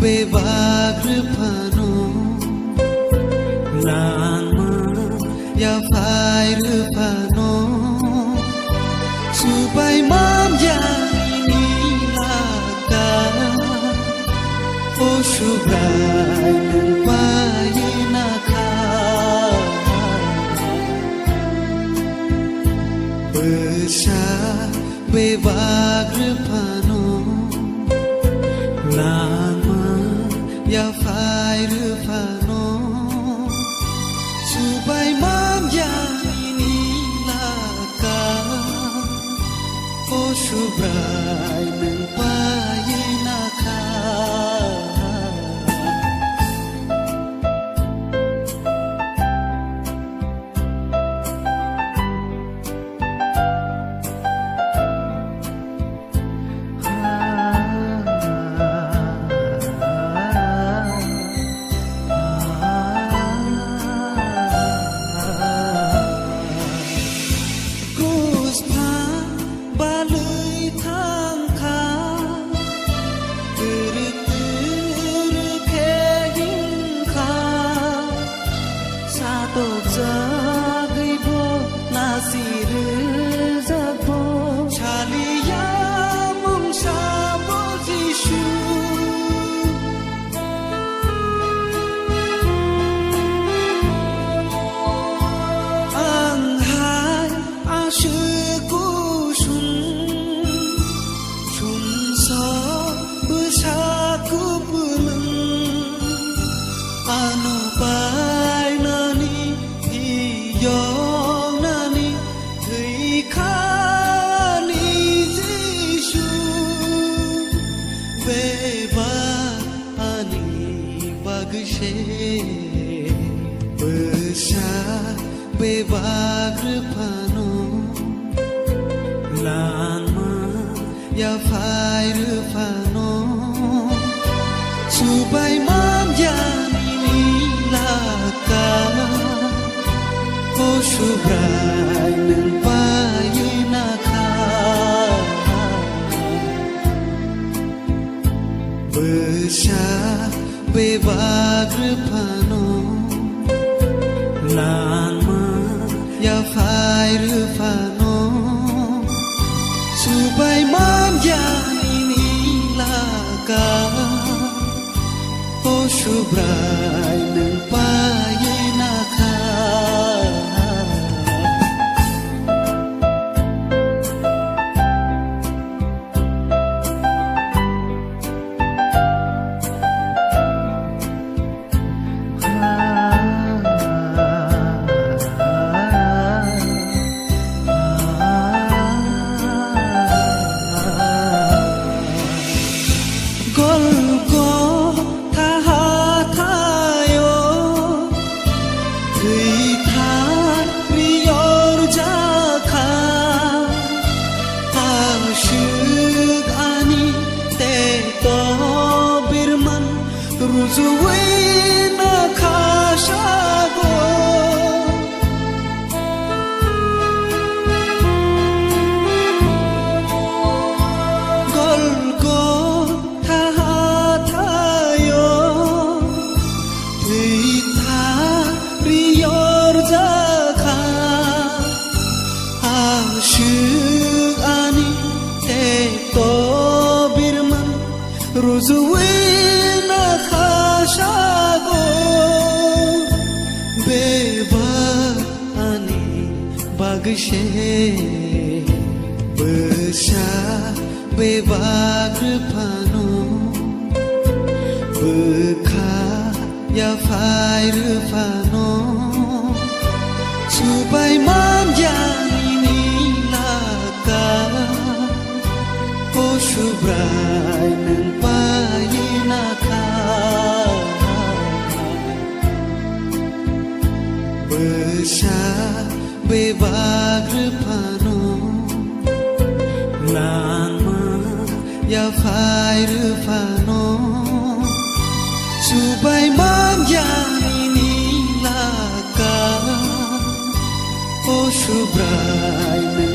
bebagrepano lama ya fairepano subai manjani nilaka o subrai painaka besar bebagrepano lama ya fairepano subai manjani nilaka o subrai painaka besar bebagrepano lama ya fairepano subai manjani nilaka o subrai painaka besar bebagrepano lama ya fairepano subai manjani nilaka o subrai painaka Ruzuina kashago golgo tahatayo tita riyor jaka asyik ani teto birman ruzuina kashago beba ani bagshe besar bebagrepano beka ya fairepano subai manjani nilaka o subrai painaka besar bebagrepano lama ya fairepano subai manjani nilaka o subrai